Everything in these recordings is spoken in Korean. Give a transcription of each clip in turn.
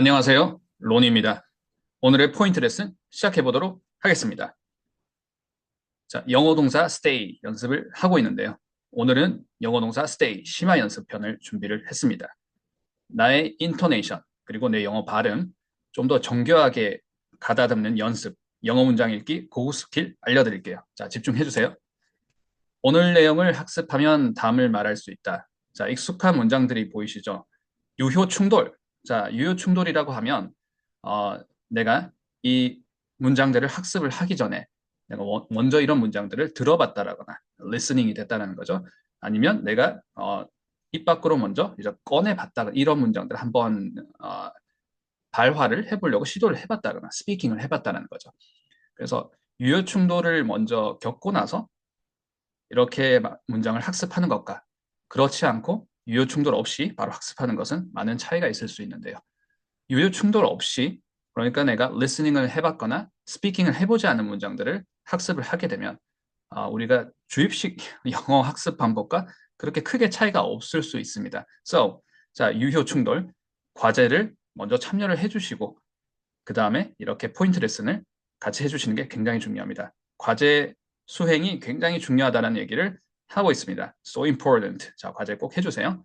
안녕하세요. 론입니다. 오늘의 포인트 레슨 시작해 보도록 하겠습니다. 자, 영어 동사 stay 연습을 하고 있는데요. 오늘은 영어 동사 stay 심화 연습편을 준비를 했습니다. 나의 인토네이션 그리고 내 영어 발음 좀 더 정교하게 가다듬는 연습, 영어 문장 읽기 고급 스킬 알려드릴게요. 자, 집중해 주세요. 오늘 내용을 학습하면 다음을 말할 수 있다. 자, 익숙한 문장들이 보이시죠? 유효 충돌. 자, 유효 충돌이라고 하면 내가 이 문장들을 학습을 하기 전에 내가 먼저 이런 문장들을 들어봤다라거나 listening이 됐다는 거죠. 아니면 내가 입 밖으로 먼저 이제 꺼내봤다가 이런 문장들을 한번 발화를 해보려고 시도를 해봤다거나 스피킹을 해봤다는 거죠. 그래서 유효 충돌을 먼저 겪고 나서 이렇게 문장을 학습하는 것과 그렇지 않고 유효 충돌 없이 바로 학습하는 것은 많은 차이가 있을 수 있는데요. 유효 충돌 없이 그러니까 내가 listening을 해봤거나 스피킹을 해보지 않은 문장들을 학습을 하게 되면 우리가 주입식 영어 학습 방법과 그렇게 크게 차이가 없을 수 있습니다. So, 자, 유효 충돌 과제를 먼저 참여를 해주시고 그 다음에 이렇게 포인트 레슨을 같이 해주시는 게 굉장히 중요합니다. 과제 수행이 굉장히 중요하다는 얘기를 하고 있습니다. So important. 자, 과제 꼭 해주세요.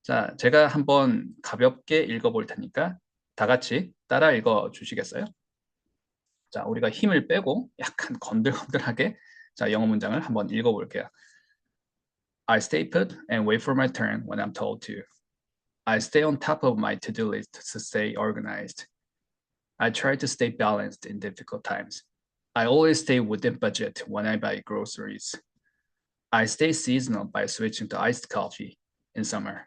자, 제가 한번 가볍게 읽어볼 테니까 다 같이 따라 읽어 주시겠어요? 자, 우리가 힘을 빼고 약간 건들건들하게 자, 영어 문장을 한번 읽어볼게요. I stay put and wait for my turn when I'm told to. I stay on top of my to-do list to stay organized. I try to stay balanced in difficult times. I always stay within budget when I buy groceries. I stay seasonal by switching to iced coffee in summer.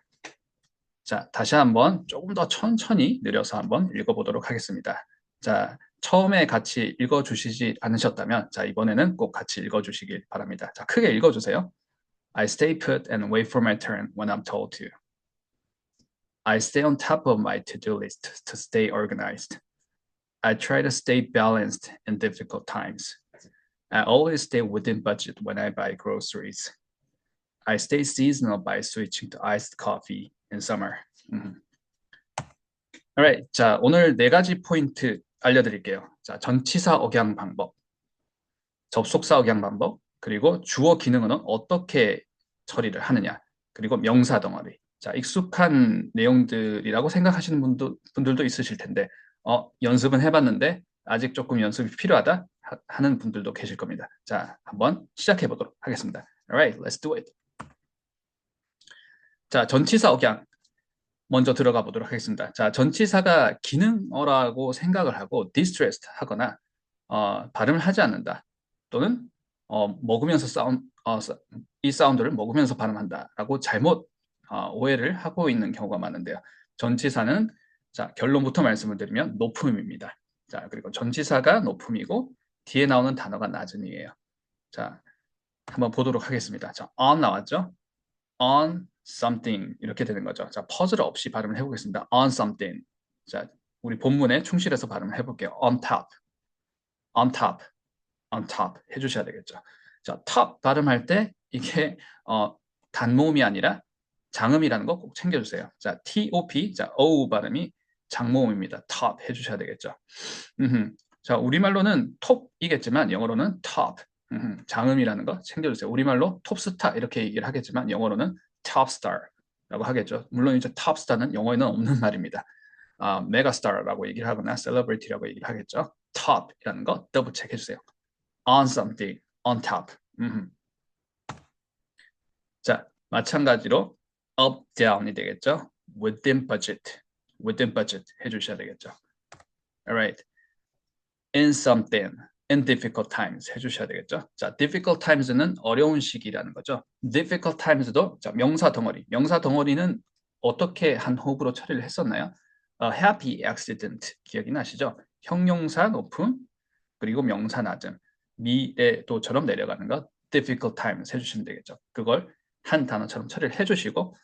자, 다시 한번 조금 더 천천히 느려서 한번 읽어보도록 하겠습니다. 자, 처음에 같이 읽어주시지 않으셨다면 자, 이번에는 꼭 같이 읽어주시길 바랍니다. 자, 크게 읽어주세요. I stay put and wait for my turn when I'm told to. I stay on top of my to-do list to stay organized. I try to stay balanced in difficult times. I always stay within budget when I buy groceries. I stay seasonal by switching to iced coffee in summer. Alright, 자, 오늘 네 가지 포인트 알려드릴게요. 자, 전치사 억양 방법, 접속사 억양 방법, 그리고 주어 기능어는 어떻게 처리를 하느냐, 그리고 명사 덩어리. 자, 익숙한 내용들이라고 생각하시는 분들도 있으실 텐데, 연습은 해봤는데 아직 조금 연습이 필요하다 하는 분들도 계실 겁니다. 자, 한번 시작해 보도록 하겠습니다. Alright, let's do it. 자, 전치사 억양 먼저 들어가 보도록 하겠습니다. 자, 전치사가 기능어라고 생각을 하고 distressed 하거나 발음을 하지 않는다 또는 먹으면서 이 사운드를 먹으면서 발음한다라고 잘못 오해를 하고 있는 경우가 많은데요. 전치사는 자, 결론부터 말씀을 드리면 높음입니다. 자, 그리고 전치사가 높음이고 뒤에 나오는 단어가 낮음이에요. 자, 한번 보도록 하겠습니다. 자, on 나왔죠? on something 이렇게 되는 거죠. 자, 퍼즐 없이 발음을 해보겠습니다. on something. 자, 우리 본문에 충실해서 발음을 해볼게요. on top, on top, on top 해주셔야 되겠죠. 자, top 발음할 때 이게 단모음이 아니라 장음이라는 거 꼭 챙겨주세요. 자, top, 자, o 발음이 장모음입니다. top 해주셔야 되겠죠. 자, 우리말로는 톱이겠지만 영어로는 top. 장음이라는 거 챙겨주세요. 우리말로 톱스타 이렇게 얘기를 하겠지만 영어로는 topstar라고 하겠죠. 물론 이제 topstar는 영어에는 없는 말입니다. 메가스타라고 얘기를 하거나 celebrity라고 얘기를 하겠죠. top이라는 거 더블 체크해주세요. on something, on top. 자, 마찬가지로 up, down이 되겠죠. within budget 해주셔야 되겠죠. Alright, in something, in difficult times 해주셔야 되겠죠. 자, difficult times는 어려운 시기라는 거죠. difficult times도 자, 명사 덩어리는 어떻게 한 호흡으로 처리를 했었나요? happy accident 기억이 나시죠? 형용사 높음 그리고 명사 낮음 미래도처럼 내려가는 것 difficult times 해주시면 되겠죠. 그걸 한 단어처럼 처리를 해주시고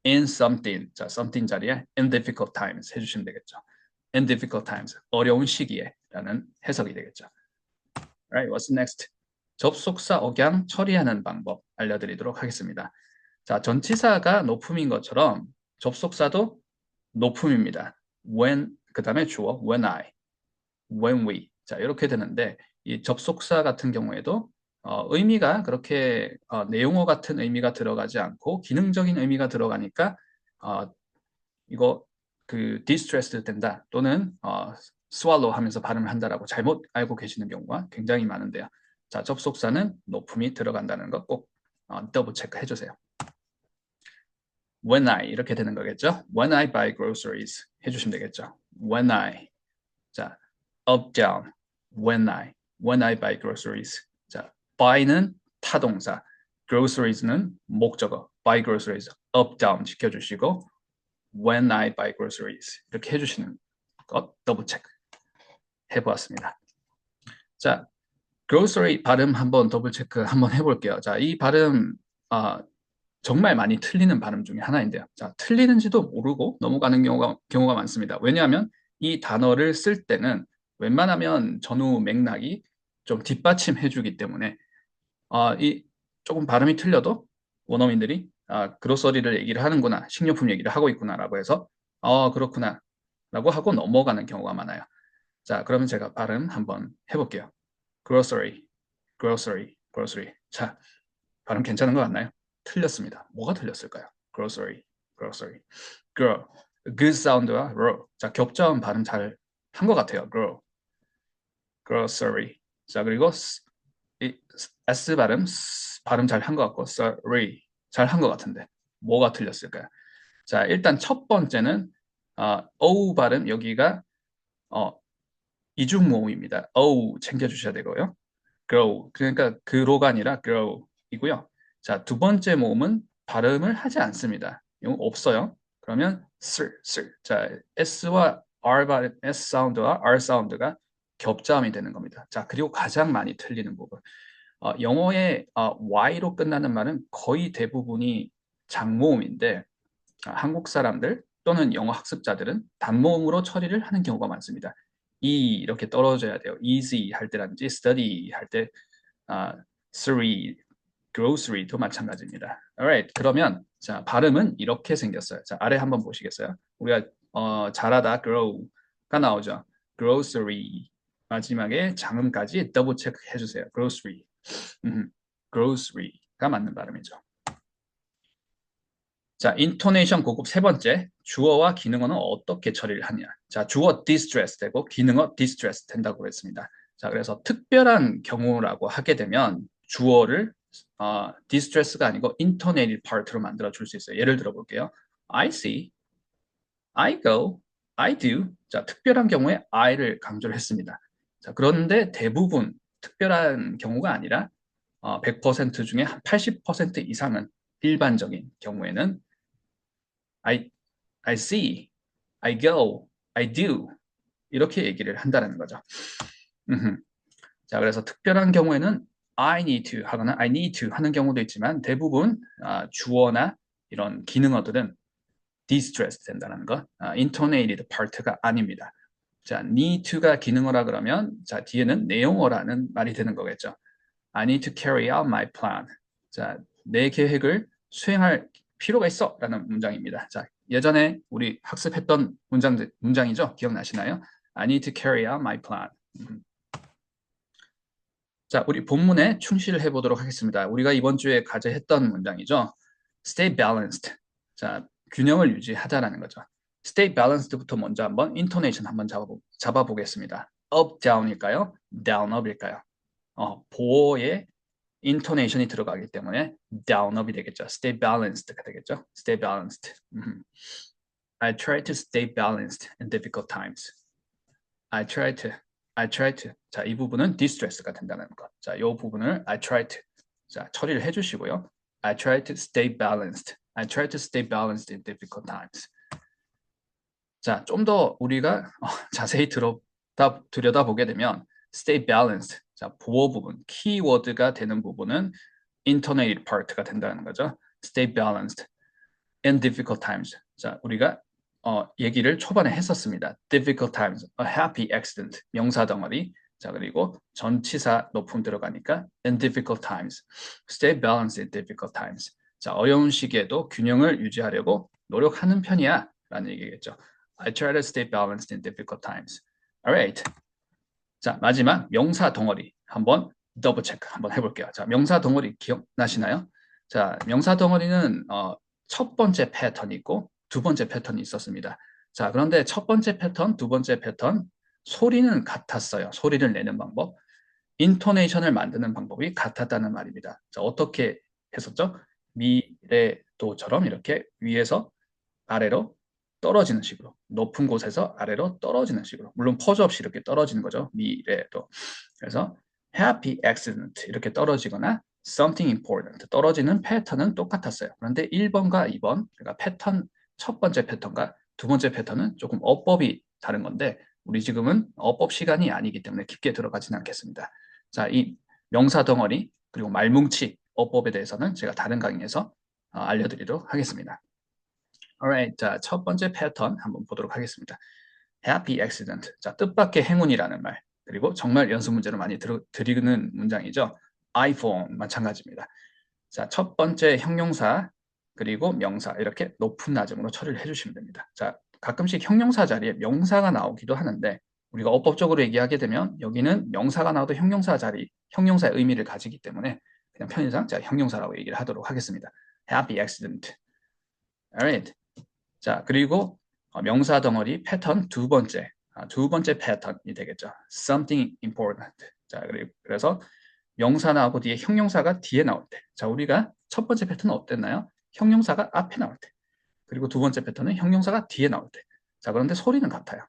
in something, 자, something 자리에 in difficult times 해주시면 되겠죠. in difficult times, 어려운 시기에 라는 해석이 되겠죠. Right, what's next? 접속사 억양 처리하는 방법 알려드리도록 하겠습니다. 자, 전치사가 높음인 것처럼 접속사도 높음입니다. when 그 다음에 주어 when I, when we. 자, 이렇게 되는데 이 접속사 같은 경우에도 의미가 그렇게 내용어 같은 의미가 들어가지 않고 기능적인 의미가 들어가니까 이거 그 distressed 된다 또는 swallow 하면서 발음을 한다라고 잘못 알고 계시는 경우가 굉장히 많은데요. 자, 접속사는 높음이 들어간다는 거 꼭 더블 체크 해주세요. When I 이렇게 되는 거겠죠? When I buy groceries 해주시면 되겠죠? When I 자 up down when I buy groceries 자 buy는 타동사 groceries는 목적어 buy groceries up down 지켜주시고 when I buy groceries 이렇게 해주시는 것 더블 체크 해보았습니다. 자 grocery 발음 한번 더블 체크 한번 해볼게요. 자 이 발음 정말 많이 틀리는 발음 중에 하나인데요. 자, 틀리는지도 모르고 넘어가는 경우가 많습니다. 왜냐하면 이 단어를 쓸 때는 웬만하면 전후 맥락이 좀 뒷받침해 주기 때문에 이 조금 발음이 틀려도 원어민들이 그로서리를 얘기를 하는구나, 식료품 얘기를 하고 있구나라고 해서 그렇구나 라고 하고 넘어가는 경우가 많아요. 자, 그러면 제가 발음 한번 해볼게요. grocery, grocery, grocery. 자, 발음 괜찮은 것 같나요? 틀렸습니다. 뭐가 틀렸을까요? grocery, grocery, girl, good 사운드와 r. 자, 격자음 발음 잘 한 것 같아요. girl, grocery. 자, 그리고 이 s 발음 잘 한 것 같고, sorry 잘 한 것 같은데 뭐가 틀렸을까요? 자, 일단 첫 번째는 o 발음 여기가 이중 모음입니다. o 챙겨주셔야 되고요. grow 그러니까 그로가 아니라 grow이고요. 자, 두 번째 모음은 발음을 하지 않습니다. 이거 없어요. 그러면 쓸. 자, S와 R 발음, S 사운드와 R 사운드가 겹자음이 되는 겁니다. 자, 그리고 가장 많이 틀리는 부분. 영어의 Y로 끝나는 말은 거의 대부분이 장모음인데 한국 사람들 또는 영어 학습자들은 단모음으로 처리를 하는 경우가 많습니다. 이렇게 떨어져야 돼요. easy 할 때라든지 study 할 때 three, grocery도 마찬가지입니다. Alright, 그러면 자 발음은 이렇게 생겼어요. 자 아래 한번 보시겠어요? 우리가 잘하다 grow가 나오죠. grocery 마지막에 장음까지 더블 체크 해주세요. grocery, grocery가 맞는 발음이죠. 자, 인토네이션 고급 세 번째, 주어와 기능어는 어떻게 처리를 하냐. 자, 주어 distress 되고 기능어 distress 된다고 했습니다. 자, 그래서 특별한 경우라고 하게 되면 주어를 distress가 아니고 intonated part로 만들어 줄 수 있어요. 예를 들어 볼게요. I see, I go, I do. 자, 특별한 경우에 I를 강조를 했습니다. 자, 그런데 대부분 특별한 경우가 아니라 100% 중에 한 80% 이상은 일반적인 경우에는 I see, I go, I do 이렇게 얘기를 한다는 거죠. 자, 그래서 특별한 경우에는 I need to 하거나 I need to 하는 경우도 있지만 대부분 주어나 이런 기능어들은 distressed 된다는 거, intonated part가 아닙니다. 자, need to가 기능어라 그러면 자 뒤에는 내용어라는 말이 되는 거겠죠. I need to carry out my plan. 자, 내 계획을 수행할 필요가 있어 라는 문장입니다. 자, 예전에 우리 학습했던 문장이죠. 기억나시나요? I need to carry out my plan. 자, 우리 본문에 충실해 보도록 하겠습니다. 우리가 이번 주에 과제했던 문장이죠. Stay balanced. 자, 균형을 유지하자라는 거죠. Stay balanced부터 먼저 한번 intonation 한번 잡아보겠습니다. up, down일까요? down, up일까요? 보어에 intonation이 들어가기 때문에 down, up이 되겠죠. Stay balanced가 되겠죠. Stay balanced. I try to stay balanced in difficult times. I try to. 자, 이 부분은 distress가 된다는 것. 자, 이 부분을 I try to. 자, 처리를 해주시고요. I try to stay balanced. I try to stay balanced in difficult times. 자, 좀 더 우리가 자세히 들여다보게 되면 stay balanced. 자, 보어 부분, 키워드가 되는 부분은 intonated part가 된다는 거죠. Stay balanced in difficult times. 자, 우리가 얘기를 초반에 했었습니다. difficult times, a happy accident, 명사 덩어리. 자, 그리고 전치사 높음 들어가니까 in difficult times, stay balanced in difficult times. 자, 어려운 시기에도 균형을 유지하려고 노력하는 편이야 라는 얘기겠죠. I try to stay balanced in difficult times. Alright. 자, 마지막 명사 덩어리 한번 더블 체크 한번 해볼게요. 자, 명사 덩어리 기억나시나요? 자, 명사 덩어리는 첫 번째 패턴이 있고 두 번째 패턴이 있었습니다. 자, 그런데 첫 번째 패턴, 두 번째 패턴 소리는 같았어요. 소리를 내는 방법. 인토네이션을 만드는 방법이 같았다는 말입니다. 자, 어떻게 했었죠? 미래도처럼 이렇게 위에서 아래로 떨어지는 식으로, 높은 곳에서 아래로 떨어지는 식으로, 물론 퍼즈 없이 이렇게 떨어지는 거죠. 미래도. 그래서 happy accident 이렇게 떨어지거나 something important 떨어지는 패턴은 똑같았어요. 그런데 1번과 2번, 그러니까 패턴, 첫 번째 패턴과 두 번째 패턴은 조금 어법이 다른 건데 우리 지금은 어법 시간이 아니기 때문에 깊게 들어가지는 않겠습니다. 자, 이 명사 덩어리 그리고 말뭉치 어법에 대해서는 제가 다른 강의에서 알려드리도록 하겠습니다. Alright, 자, 첫 번째 패턴 한번 보도록 하겠습니다. Happy accident. 자, 뜻밖의 행운이라는 말. 그리고 정말 연습 문제로 많이 드리는 문장이죠. iPhone 마찬가지입니다. 자, 첫 번째 형용사 그리고 명사 이렇게 높은 낮음으로 처리를 해주시면 됩니다. 자, 가끔씩 형용사 자리에 명사가 나오기도 하는데 우리가 어법적으로 얘기하게 되면 여기는 명사가 나와도 형용사 자리, 형용사의 의미를 가지기 때문에 그냥 편의상 제가 형용사라고 얘기를 하도록 하겠습니다. Happy accident. Alright. 자, 그리고 명사 덩어리 패턴 두 번째 패턴이 되겠죠. Something important. 자, 그래서 명사 나오고 뒤에 형용사가 뒤에 나올 때. 자, 우리가 첫 번째 패턴은 어땠나요? 형용사가 앞에 나올 때. 그리고 두 번째 패턴은 형용사가 뒤에 나올 때. 자, 그런데 소리는 같아요.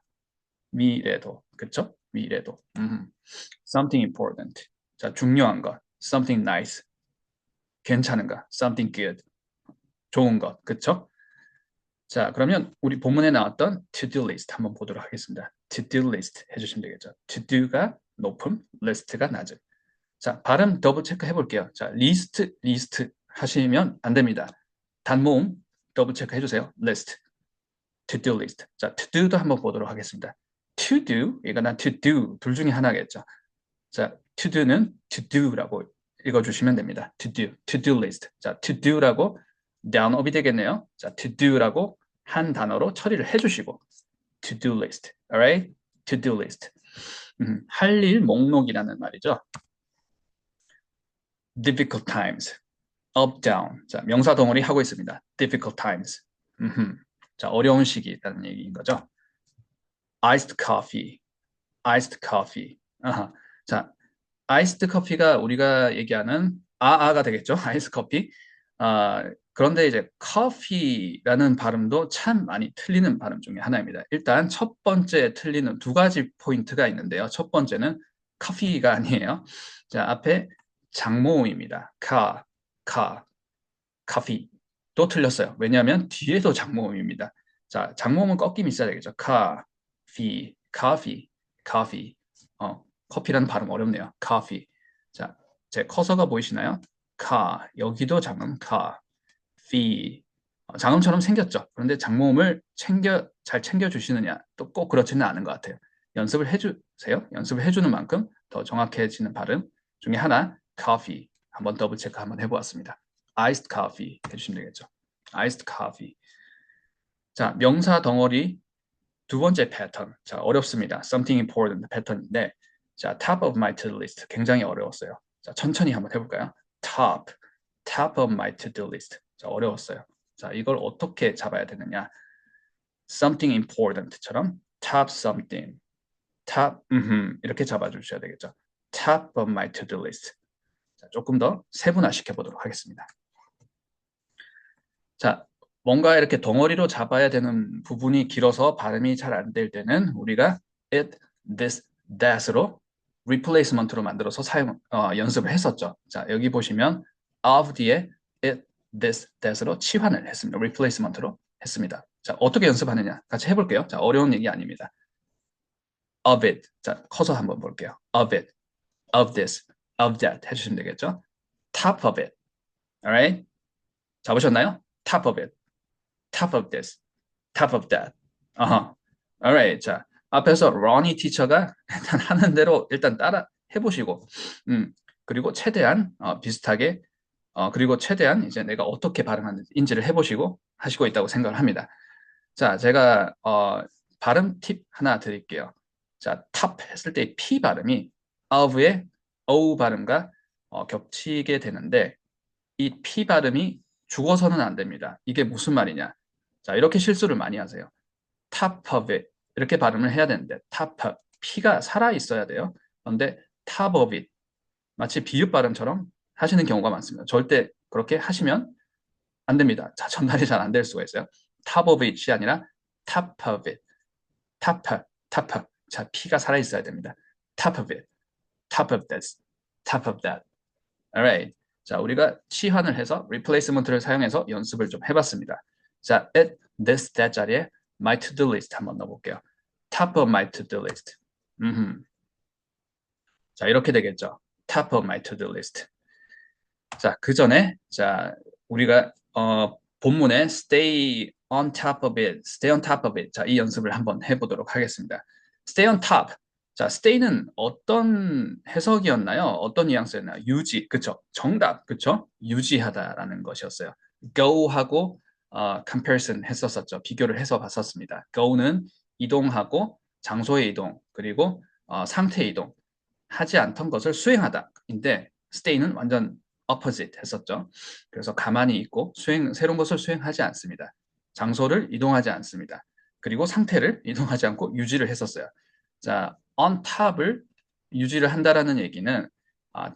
미래도. 그렇죠? 미래도. Something important. 자, 중요한 것. Something nice. 괜찮은 것. Something good. 좋은 것. 그렇죠? 자, 그러면 우리 본문에 나왔던 to-do list 한번 보도록 하겠습니다. to-do list 해주시면 되겠죠. to-do가 높음, list가 낮음. 자, 발음 더블 체크 해볼게요. 자, list 하시면 안 됩니다. 단모음 더블 체크 해주세요. list, to-do list. 자, to-do도 한번 보도록 하겠습니다. to-do, 이거는 to-do 둘 중에 하나겠죠. 자, to-do는 to-do라고 읽어주시면 됩니다. to-do list. 자, to-do라고 down업이 되겠네요. 자, to-do라고 한 단어로 처리를 해주시고 to-do list, alright? to-do list. 할 일 목록이라는 말이죠. difficult times, up, down. 자, 명사 덩어리 하고 있습니다. difficult times. 자, 어려운 시기라는 얘기인 거죠. iced coffee, iced coffee. 아하. 자, iced coffee가 우리가 얘기하는 아가 되겠죠. iced coffee. 그런데 이제 coffee라는 발음도 참 많이 틀리는 발음 중에 하나입니다. 일단 첫 번째 틀리는 두 가지 포인트가 있는데요. 첫 번째는 coffee가 아니에요. 자, 앞에 장모음입니다. coffee. 또 틀렸어요. 왜냐하면 뒤에도 장모음입니다. 자, 장모음은 꺾임이 있어야 되겠죠. coffee. 커피라는 발음 어렵네요. coffee. 자, 제 커서가 보이시나요? 여기도 장음, fee. 장음처럼 생겼죠. 그런데 장모음을 잘 챙겨주시느냐? 또 꼭 그렇지는 않은 것 같아요. 연습을 해주세요. 연습을 해주는 만큼 더 정확해지는 발음 중에 하나, coffee. 한번 더블 체크 한번 해보았습니다. iced coffee 해주시면 되겠죠. iced coffee. 자, 명사 덩어리 두 번째 패턴. 자, 어렵습니다. something important 패턴인데, 자, top of my to-do list. 굉장히 어려웠어요. 자, 천천히 한번 해볼까요? top of my to-do list. 자, 어려웠어요. 자, 이걸 어떻게 잡아야 되느냐? something important처럼 top something, top 이렇게 잡아주셔야 되겠죠. top of my to-do list. 자, 조금 더 세분화시켜 보도록 하겠습니다. 자, 뭔가 이렇게 덩어리로 잡아야 되는 부분이 길어서 발음이 잘 안 될 때는 우리가 it, this, that으로 replacement로 만들어서 연습을 했었죠. 자, 여기 보시면 of 뒤에 it, this, that으로 치환을 했습니다. replacement로 했습니다. 자, 어떻게 연습하느냐? 같이 해볼게요. 자, 어려운 얘기 아닙니다. of it. 자, 커서 한번 볼게요. of it, of this, of that 해주시면 되겠죠. top of it. alright? 잡으셨나요? top of it, top of this, top of that. alright. 자, 앞에서 러니 티처가 일단 하는 대로 일단 따라 해보시고, 그리고 최대한 비슷하게, 그리고 최대한 이제 내가 어떻게 발음하는지 인지를 해보시고 하시고 있다고 생각을 합니다. 자, 제가 발음 팁 하나 드릴게요. 자, top 했을 때 P 발음이 of의 O 발음과 겹치게 되는데 이 P 발음이 죽어서는 안 됩니다. 이게 무슨 말이냐? 자, 이렇게 실수를 많이 하세요. top of it 이렇게 발음을 해야 되는데 top of P가 살아 있어야 돼요. 그런데 top of it 마치 비읍 발음처럼 하시는 경우가 많습니다. 절대 그렇게 하시면 안 됩니다. 자, 전달이 잘 안 될 수가 있어요. top of it이 아니라 top of it. top, top. 자, P가 살아있어야 됩니다. top of it, top of this, top of that. Alright. 자, 우리가 치환을 해서 replacement를 사용해서 연습을 좀 해봤습니다. 자, at this, that 자리에 my to-do list 한번 넣어볼게요. top of my to-do list. 자, 이렇게 되겠죠. top of my to-do list. 자, 그 전에 자, 우리가 본문에 stay on top of it, stay on top of it. 자, 이 연습을 한번 해보도록 하겠습니다. stay on top. 자, stay는 어떤 해석이었나요? 어떤 뉘앙스였나요? 유지, 그쵸? 정답, 그쵸? 유지하다라는 것이었어요. go하고 comparison 했었었죠. 비교를 해서 봤었습니다. go는 이동하고 장소의 이동, 그리고 상태의 이동. 하지 않던 것을 수행하다인데 stay는 완전 opposite 했었죠. 그래서 가만히 있고 새로운 것을 수행하지 않습니다. 장소를 이동하지 않습니다. 그리고 상태를 이동하지 않고 유지를 했었어요. 자, on top을 유지를 한다라는 얘기는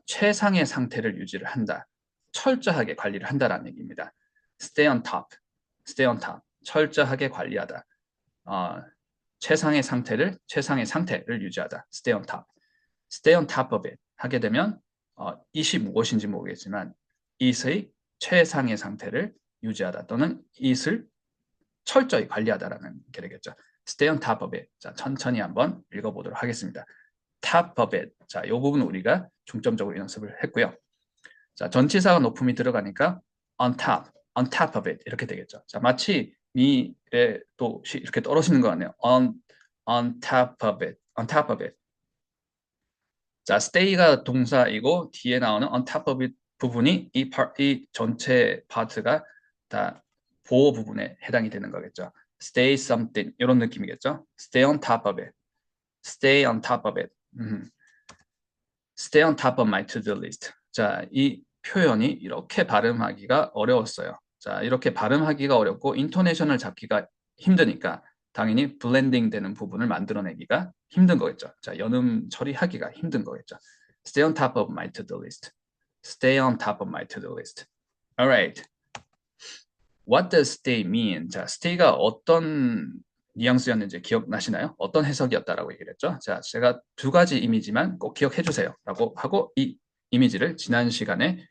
최상의 상태를 유지를 한다. 철저하게 관리를 한다라는 얘기입니다. stay on top, stay on top, 철저하게 관리하다. 최상의 상태를 유지하다. stay on top, stay on top of it 하게 되면 it이 무엇인지 모르겠지만 it의 최상의 상태를 유지하다 또는 it을 철저히 관리하다라는 게 되겠죠. Stay on top of it. 자, 천천히 한번 읽어보도록 하겠습니다. Top of it. 자, 이 부분 우리가 중점적으로 연습을 했고요. 자, 전치사가 높음이 들어가니까 on top of it 이렇게 되겠죠. 자, 마치 미에 또 이렇게 떨어지는 것 같네요. on top of it, on top of it. 자, stay가 동사이고 뒤에 나오는 on top of it 부분이 이 전체 파트가 다 보호 부분에 해당이 되는 거겠죠. Stay something 이런 느낌이겠죠. Stay on top of it. Stay on top of it. Stay on top of my to-do list. 자, 이 표현이 이렇게 발음하기가 어려웠어요. 자, 이렇게 발음하기가 어렵고 인토네이션을 잡기가 힘드니까 당연히 블렌딩 되는 부분을 만들어내기가 힘든 거겠죠. 자, 연음 처리하기가 힘든 거겠죠. Stay on top of my to-do list. Stay on top of my to-do list. Alright. What does stay mean? 자, stay가 어떤 뉘앙스였는지 기억나시나요? 어떤 해석이었다라고 얘기를 했죠? 자, 제가 두 가지 이미지만 꼭 기억해 주세요. 라고 하고 이 이미지를 지난 시간에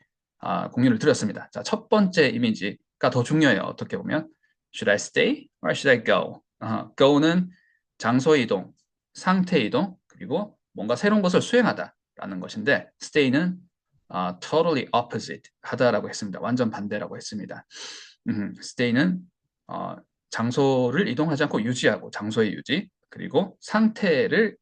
공유를 드렸습니다. 자, 첫 번째 이미지가 더 중요해요. 어떻게 보면 Should I stay or should I go? go는 장소 이동, 상태 이동, 그리고 뭔가 새로운 것을 수행하다라는 것인데 stay는 totally opposite 하다라고 했습니다. 완전 반대라고 했습니다. stay는 장소를 이동하지 않고 유지하고 장소의 유지 그리고 상태를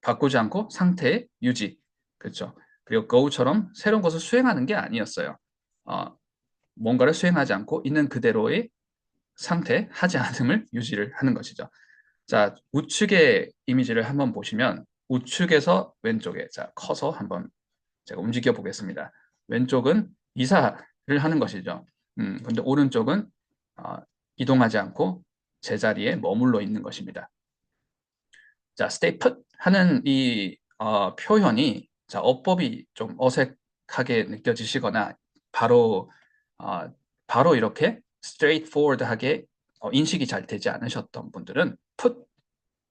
바꾸지 않고 상태의 유지 그렇죠. 그리고 go처럼 새로운 것을 수행하는 게 아니었어요. 뭔가를 수행하지 않고 있는 그대로의 상태, 하지 않음을 유지를 하는 것이죠. 자, 우측의 이미지를 한번 보시면 우측에서 왼쪽에 자 커서 한번 제가 움직여 보겠습니다. 왼쪽은 이사를 하는 것이죠. 근데 오른쪽은 이동하지 않고 제자리에 머물러 있는 것입니다. 자, stay put 하는 이 표현이 자, 어법이 좀 어색하게 느껴지시거나 바로 이렇게 straightforward하게 인식이 잘 되지 않으셨던 분들은 put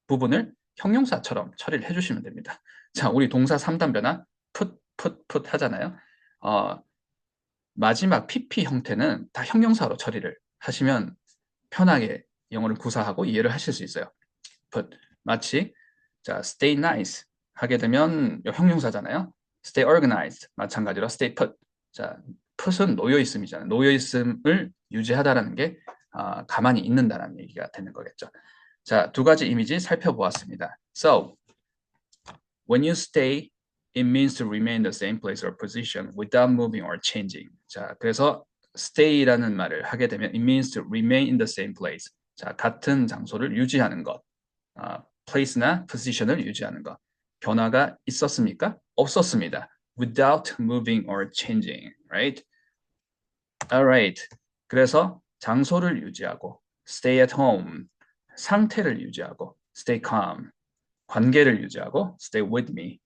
부분을 형용사처럼 처리를 해주시면 됩니다. 자, 우리 동사 3단 변화 put 하잖아요. 마지막 PP 형태는 다 형용사로 처리를 하시면 편하게 영어를 구사하고 이해를 하실 수 있어요. put 마치 자 stay nice 하게 되면 형용사잖아요. stay organized 마찬가지로 stay put. 자 put은 놓여 있음이잖아요. 놓여 있음을 유지하다라는 게 가만히 있는다라는 얘기가 되는 거겠죠. 자, 두 가지 이미지 살펴보았습니다. So when you stay, it means to remain in the same place or position without moving or changing. 자, 그래서 stay라는 말을 하게 되면 it means to remain in the same place. 자, 같은 장소를 유지하는 것. place나 position을 유지하는 것. 변화가 있었습니까? 없었습니다. without moving or changing, right? Alright. 그래서 장소를 유지하고 stay at home, 상태를 유지하고 stay calm, 관계를 유지하고 stay with me,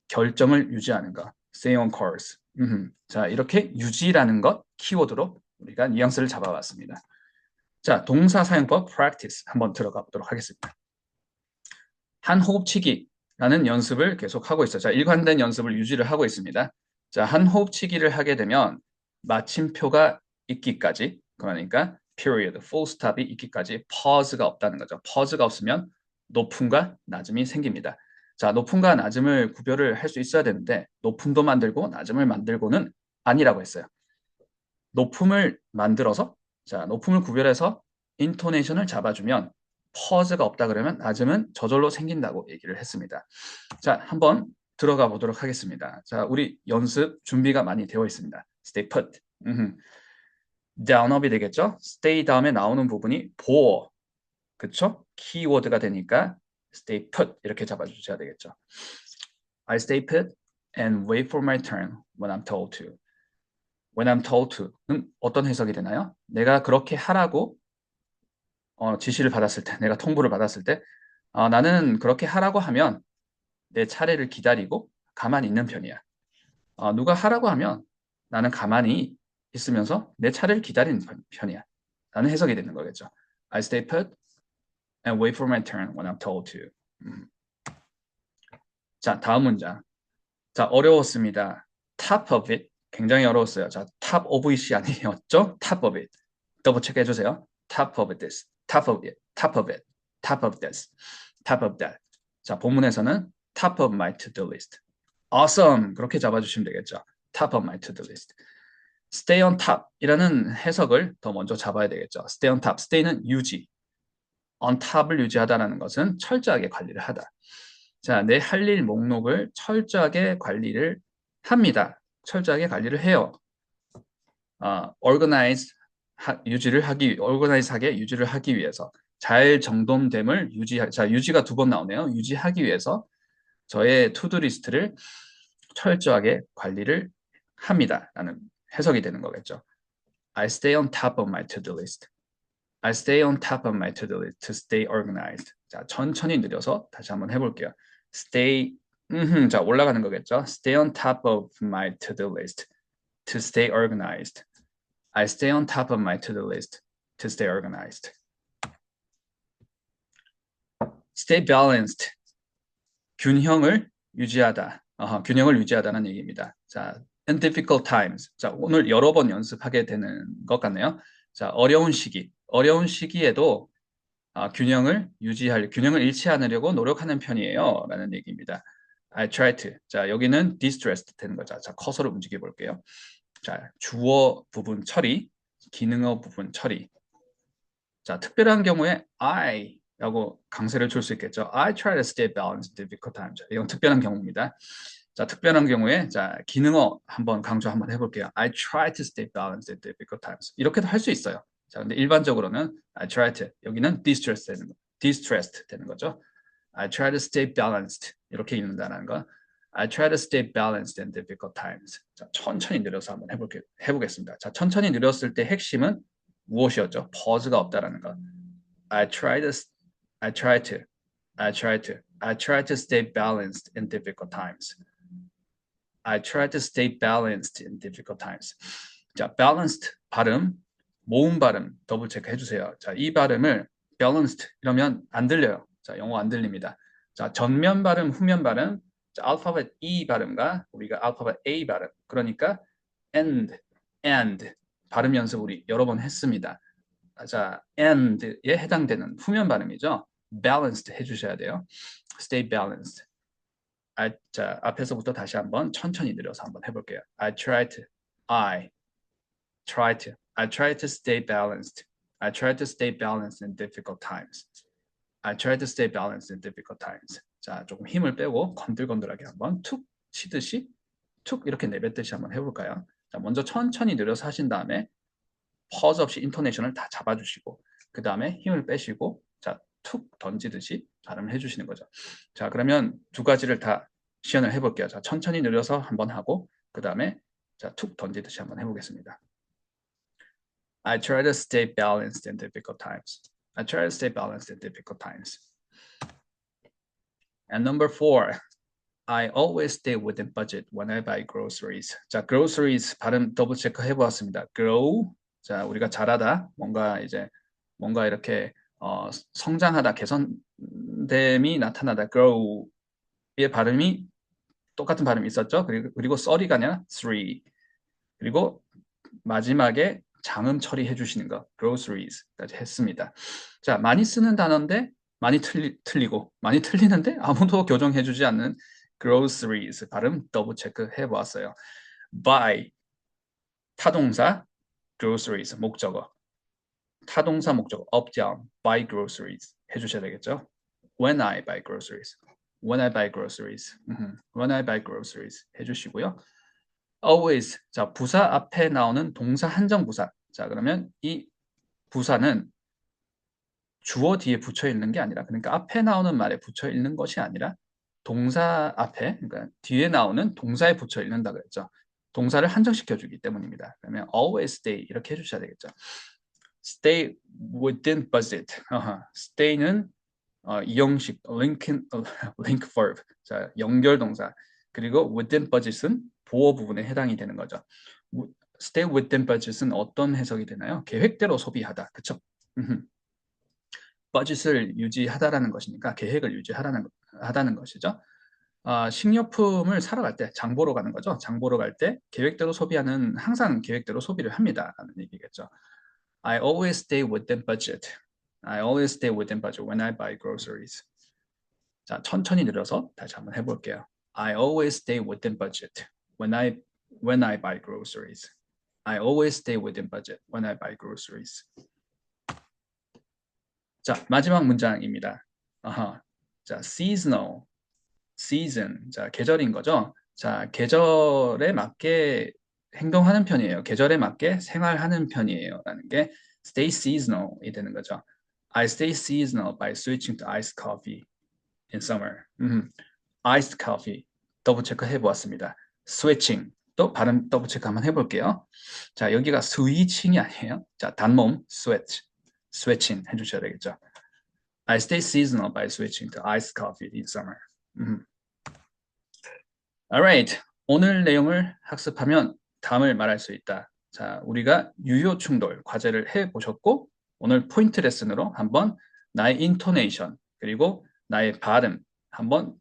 결정을 유지하는 것 stay on course. 자, 이렇게 유지라는 것 키워드로 우리가 뉘앙스를 잡아봤습니다. 자, 동사 사용법 practice 한번 들어가 보도록 하겠습니다. 한 호흡치기라는 연습을 계속 하고 있어요. 자, 일관된 연습을 유지를 하고 있습니다. 자, 한 호흡치기를 하게 되면 마침표가 있기까지, 그러니까 period, full stop이 있기까지 pause가 없다는 거죠. pause가 없으면 높음과 낮음이 생깁니다. 자, 높음과 낮음을 구별을 할 수 있어야 되는데 높음도 만들고 낮음을 만들고는 아니라고 했어요. 높음을 만들어서, 자, 높음을 구별해서 인토네이션을 잡아주면 퍼즈가 없다 그러면 낮음은 저절로 생긴다고 얘기를 했습니다. 자, 한번 들어가 보도록 하겠습니다. 자, 우리 연습 준비가 많이 되어 있습니다. stay put. down up이 되겠죠? stay 다음에 나오는 부분이 보어. 그쵸? 키워드가 되니까 stay put 이렇게 잡아주셔야 되겠죠. I stay put and wait for my turn when I'm told to. When I'm told to는 어떤 해석이 되나요? 내가 그렇게 하라고 지시를 받았을 때, 내가 통보를 받았을 때 나는 그렇게 하라고 하면 내 차례를 기다리고 가만히 있는 편이야. 누가 하라고 하면 나는 가만히 있으면서 내 차례를 기다리는 편이야. 라는 해석이 되는 거겠죠. I stay put and wait for my turn when I'm told to. 자, 다음 문장. 자, 어려웠습니다. Top of it. 굉장히 어려웠어요. 자, top of it이 아니었죠? Top of it. 더블 체크 해주세요. Top of this. Top of it. Top of it. Top of this. Top of that. 자, 본문에서는 top of my to-do list. Awesome. 그렇게 잡아주시면 되겠죠. Top of my to-do list. Stay on top 이라는 해석을 더 먼저 잡아야 되겠죠. Stay on top. Stay는 유지. On top을 유지하다라는 것은 철저하게 관리를 하다. 자, 내 할 일 목록을 철저하게 관리를 합니다. 철저하게 관리를 해요. organize organize하게 유지를 하기 위해서 잘 정돈됨을 자, 유지가 두 번 나오네요. 유지하기 위해서 저의 투두 리스트를 철저하게 관리를 합니다. 라는 해석이 되는 거겠죠. I stay on top of my to-do list. I stay on top of my to-do list to stay organized. 자, 천천히 느려서 다시 한번 해볼게요. Stay, 자, 올라가는 거겠죠. Stay on top of my to-do list to stay organized. I stay on top of my to-do list to stay organized. Stay balanced. 균형을 유지하다. 균형을 유지하다는 얘기입니다. 자, in difficult times. 자, 오늘 여러 번 연습하게 되는 것 같네요. 자, 어려운 시기에도 균형을 잃지 않으려고 노력하는 편이에요. 라는 얘기입니다. I try to. 자, 여기는 distressed 되는 거죠. 자, 커서를 움직여 볼게요. 자, 주어 부분 처리, 기능어 부분 처리. 자, 특별한 경우에 I라고 강세를 줄 수 있겠죠. I try to stay balanced in difficult times. 이건 특별한 경우입니다. 자, 특별한 경우에 자, 기능어 강조 한번 해볼게요. I try to stay balanced in difficult times. 이렇게도 할 수 있어요. 자, 근데 일반적으로는 I try to, 여기는 distressed 되는 거죠. I try to stay balanced 이렇게 읽는다는 거. I try to stay balanced in difficult times. 자, 천천히 느려서 한번 해보겠습니다. 자, 천천히 느렸을 때 핵심은 무엇이었죠? pause가 없다라는 거. I try to stay balanced in difficult times. I try to stay balanced in difficult times. 자, balanced 발음, 모음 발음 더블 체크 해주세요. 자, 이 발음을 balanced 이러면 안 들려요. 자, 영어 안 들립니다. 자, 전면 발음, 후면 발음, 자, 알파벳 E 발음과 우리가 알파벳 A 발음. 그러니까 and 발음 연습 우리 여러 번 했습니다. 자, and에 해당되는 후면 발음이죠. balanced 해주셔야 돼요. stay balanced. 자, 앞에서부터 다시 한번 천천히 느려서 한번 해볼게요. I try to stay balanced. I try to stay balanced in difficult times. I try to stay balanced in difficult times. 자, 조금 힘을 빼고 건들건들하게 한번 툭 치듯이 툭 이렇게 내뱉듯이 한번 해볼까요? 자, 먼저 천천히 느려서 하신 다음에 pause 없이 인토네이션을 다 잡아주시고 그 다음에 힘을 빼시고 자, 툭 던지듯이 발음을 해주시는 거죠. 자, 그러면 두 가지를 다 시연을 해볼게요. 자, 천천히 늘려서 한번 하고 그 다음에 자, 툭 던지듯이 한번 해보겠습니다. I try to stay balanced in difficult times. I try to stay balanced in difficult times. And number 4, I always stay within budget when I buy groceries. 자, groceries 발음 더블 체크 해보았습니다. grow, 자, 우리가 자라다, 뭔가 이렇게 성장하다, 개선됨이 나타나다. grow의 발음이 똑같은 발음이 있었죠. 그리고 썰이가 아니라 three. 그리고 마지막에 장음 처리해 주시는 거, groceries까지 했습니다. 자, 많이 쓰는 단어인데 많이 틀리고 많이 틀리는데 아무도 교정해 주지 않는 groceries 발음 더블 체크 해보았어요. buy 타동사 groceries 목적어 타동사 목적어 up down buy groceries 해주셔야 되겠죠. when I buy groceries when I buy groceries when I buy groceries 해주시고요. always 자 부사 앞에 나오는 동사 한정 부사 자 그러면 이 부사는 주어 뒤에 붙여 있는 게 아니라 그러니까 앞에 나오는 말에 붙여 있는 것이 아니라 동사 앞에 그러니까 뒤에 나오는 동사에 붙여 있는다 그랬죠. 동사를 한정시켜 주기 때문입니다. 그러면 always stay 이렇게 해주셔야 되겠죠. stay within budget. stay는 이형식 link verb 자 연결 동사 그리고 within budget은 보어 부분에 해당이 되는 거죠. stay within budget은 어떤 해석이 되나요? 계획대로 소비하다 그쵸? budget을 유지하다라는 것이니까 계획을 유지하다는 것이죠. 식료품을 사러 갈 때, 장 보러 가는 거죠. 장 보러 갈 때 계획대로 소비하는 항상 계획대로 소비를 합니다라는 얘기겠죠. I always stay within budget. I always stay within budget when I buy groceries. 자, 천천히 늘려서 다시 한번 해볼게요. I always stay within budget when I buy groceries. I always stay within budget when I buy groceries. 자, 마지막 문장입니다. 자, seasonal, season, 자, 계절인 거죠. 자, 계절에 맞게 행동하는 편이에요. 계절에 맞게 생활하는 편이에요. 라는 게 stay seasonal이 되는 거죠. I stay seasonal by switching to iced coffee in summer. iced coffee, 더블 체크 해보았습니다. switching, 또 발음 더블 체크 한번 해볼게요. 자, 여기가 switching이 아니에요. 자, 단모음, switch. switching 해주셔야 되겠죠. I stay seasonal by switching to iced coffee in summer. Alright, 오늘 내용을 학습하면 다음을 말할 수 있다. 자, 우리가 유효 충돌 과제를 해보셨고 오늘 포인트 레슨으로 한번 나의 intonation 그리고 나의 발음 한번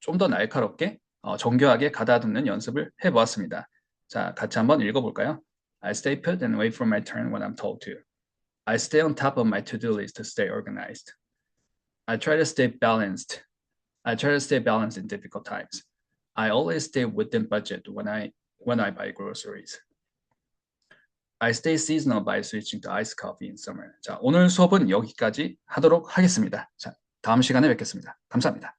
좀 더 날카롭게 정교하게 가다듬는 연습을 해보았습니다. 자, 같이 한번 읽어볼까요? I stay put and wait for my turn when I'm told to. I stay on top of my to-do list to stay organized. I try to stay balanced. I try to stay balanced in difficult times. I always stay within budget when I buy groceries. I stay seasonal by switching to iced coffee in summer. 자, 오늘 수업은 여기까지 하도록 하겠습니다. 자, 다음 시간에 뵙겠습니다. 감사합니다.